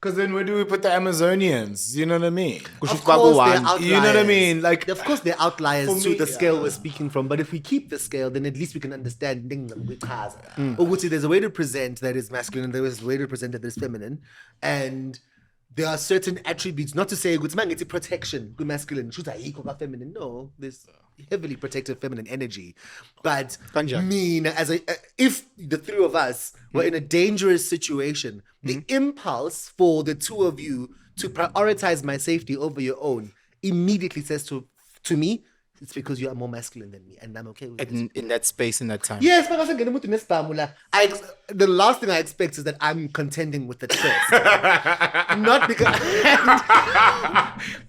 Because then where do we put the Amazonians? You know what I mean? Of course, they're outliers. You know what I mean? Like, of course, they're outliers for to me, the scale yeah. we're speaking from. But if we keep the scale, then at least we can understand. There's a way to present that is masculine, and there is a way to present that is feminine, and there are certain attributes. Not to say it's protection, good masculine, feminine. No, there's heavily protective feminine energy. But if the three of us were in a dangerous situation, the impulse for the two of you to prioritize my safety over your own immediately says to me, it's because you are more masculine than me, and I'm okay with it. In that space, in that time. Yes, but the last thing I expect is that I'm contending with the choice. Not because...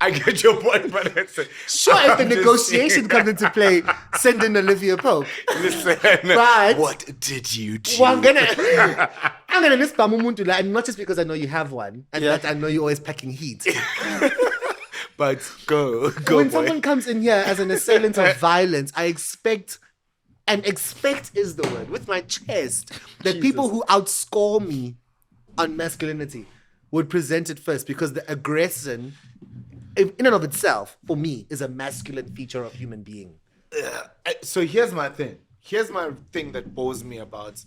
I get your point, but it's... Sure, if the negotiation comes into play, send in Olivia Pope. Listen, but what did you do? I'm gonna spam umuntu, and not just because I know you have one, and that I know you're always packing heat. But go. When someone comes in here as an assailant of violence, I expect, and expect is the word, with my chest, that people who outscore me on masculinity would present it first, because the aggression, in and of itself, for me, is a masculine feature of human being. So here's my thing. Here's my thing that bores me about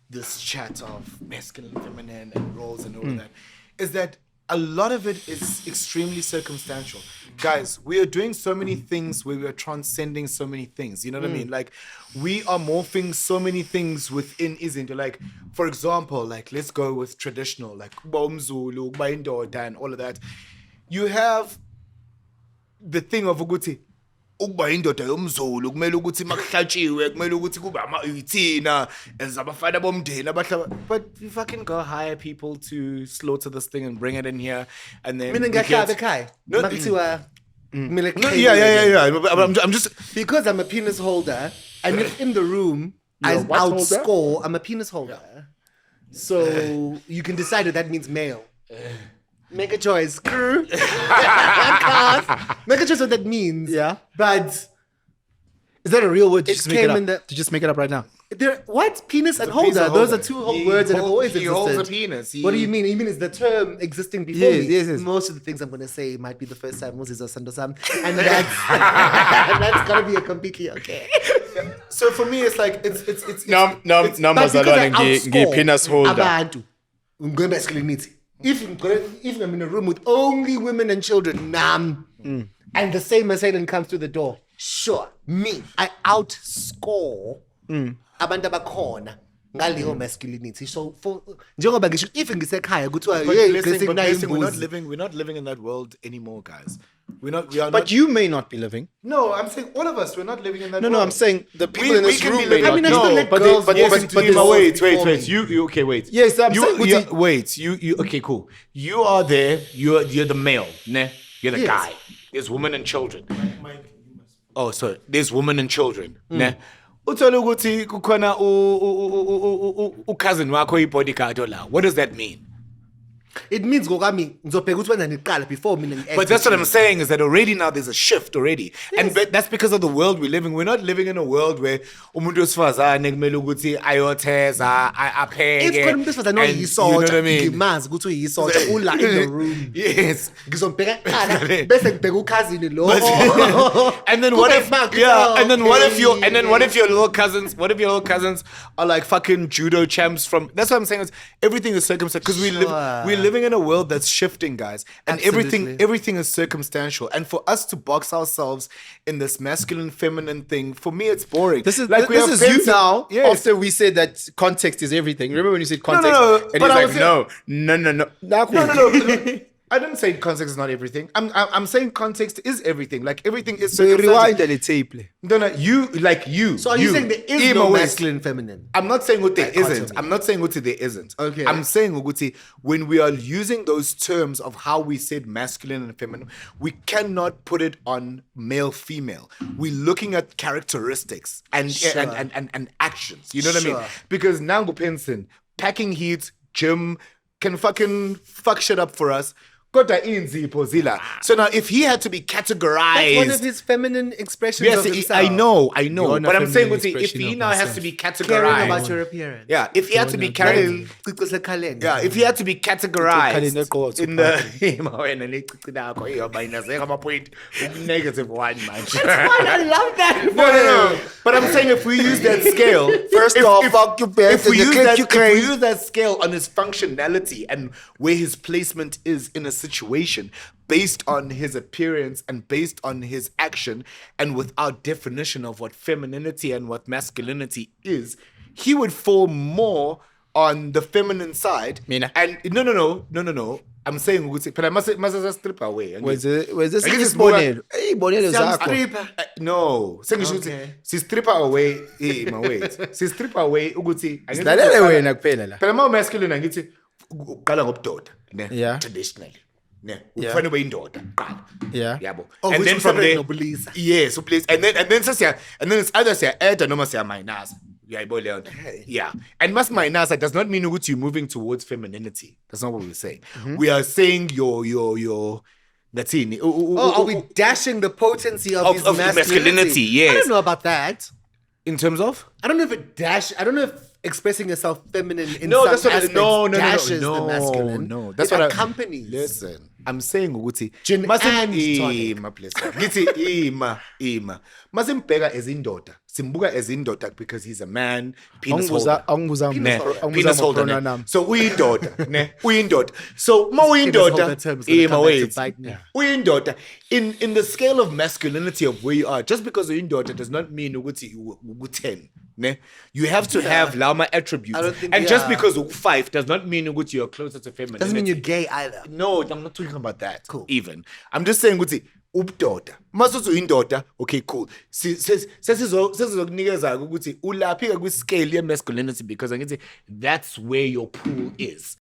this chat of masculine, feminine, and roles and all of that, is that a lot of it is extremely circumstantial. Guys, we are doing so many things where we are transcending so many things. You know what I mean? Like, we are morphing so many things within izinto. Like, for example, like, let's go with traditional, like, Bomzulu, Baindoda, and all of that. You have the thing of Uguti. Ukuba indoda yomzulu kumele ukuthi makuhlatshiwe kumele ukuthi kube ama-18 ezabafana bomndeni abahlaba, but you fucking go hire people to slaughter this thing and bring it in here, and then I'm just because I'm a penis holder, and if in the room I outscore, I'm a penis holder, so you can decide that means male. Make a choice. Make a choice what that means. Yeah. But is that a real word? It came in the... To just make it up right now. What? Penis and holder. Those are two words that have always existed. He holds a penis. What do you mean? You mean is the term existing before me? Yes. Most of the things I'm going to say might be the first time Moses or Sandosam. And that's going to be a completely okay. So for me, it's like, it's numbers alone and penis holder. I'm going masculinity. If I'm in a room with only women and children, and the same assailant comes through the door, sure, I outscore abantu abakhona ngaleyo masculinity. So for njengoba ngisho if ngisekhaya kuthiwa we're not living in that world anymore, guys. We are but not. You may not be living. No, I'm saying all of us. We're not living in that. No, world. no. I'm saying the people in this room may not. I mean, wait. You okay? Wait. Yes, wait. You okay? Cool. You are there. You're the male. Ne? You're the guy. There's women and children. Oh, sorry. There's women and children. Ne? Uthola ukuthi kukhona cousin wakho i-bodyguard la. What does that mean? It means ngokami ngizobheka ukuthi wena niqala before mina ngi-act. But that's what I'm saying, is that already now there's a shift already. Yes. And that's because of the world we're living. We're not living in a world where umuntu wesifazane kumele ukuthi ayotheza, apheke. If khona umuntu wesifazane oyisotsha, ngimazi ukuthi uyisotsha ula in the room. Yes. Ngizobheka kuqala bese ngibheka ukhazini lo. And then what if your little cousins are like fucking judo champs from... That's what I'm saying, is everything is circumstantial, because we're living in a world that's shifting, guys, and everything is circumstantial. And for us to box ourselves in this masculine, feminine thing, for me, it's boring. This is like this is you now. Yes. After we said that context is everything. Remember when you said context? No. And he's like, no. No. I didn't say context is not everything. I'm saying context is everything. Like, everything is circumstantial. Rewind the tape. No, you. So are you saying there is no masculine, feminine? I'm not saying what there isn't. I'm not saying what there isn't. Okay. I'm saying when we are using those terms of how we said masculine and feminine, we cannot put it on male, female. We're looking at characteristics and actions. You know what I mean? Because Nango Penson, packing heat, gym, can fucking fuck shit up for us. kodwa inzipho zila. So now if he had to be categorized, That's one of his feminine expressions yes, of himself. I know, You're but I'm saying feminine if he expression now of has to be Caring categorized, about your appearance. yeah, if he had to be categorized. Yeah, if he had to be categorized in the negative one, man. I love that. No. But I'm saying if we use that scale, First off, fuck you, if we use that, you if we use that scale on his functionality and where his placement is in a situation based on his appearance and based on his action and with our definition of what femininity and what masculinity is, he would fall more on the feminine side. Mina. And no. I'm saying but I must strip away. Was this I guess it's bonelo? Hey, bonelo zakho. No, sengisho ukuthi si strip away my wait. Si strip away ukuthi Silalele wena kuphela la. phela ma masculine angithi uqala ngobudoda ne Yeah. traditionally ne Yeah. ufanele ube indoda qala Yeah. yabo Oh, and which then was from separate there nobulisa. yes please and then it's either siya add noma siya minus. Yeah. And mas minus does not mean you're moving towards femininity. That's not what we're saying. We are saying your that's it. Are we dashing the potency of his masculinity? Yes. I don't know about that. In terms of? I don't know if expressing yourself feminine in No, some that's what aspects no. dashes the masculine. No, that's it what accompanies. Listen, I'm saying ukuthi Gin and tonic. ima please. Ngithi ima. Masimbheka as indoda. Simbuka as indoda because he's a man, penis holder. Penis holder. Ne. So uyindoda, ne? Uyindoda. So ma uyindoda, uyindoda. In the scale of masculinity of where you are, just because uyindoda does not mean ukuthi u10. Ne? You have to have lama attributes. And just because u5 does not mean ukuthi you're closer to femininity. Doesn't mean you're gay either. No, I'm not talking about that. Cool. Even. I'm just saying ukuthi ubudoda. Masuthi uyindoda, okay, cool. Sesizokunikeza ukuthi ulaphika kwi-scale ye-masculinity because angithi that's where your pool is.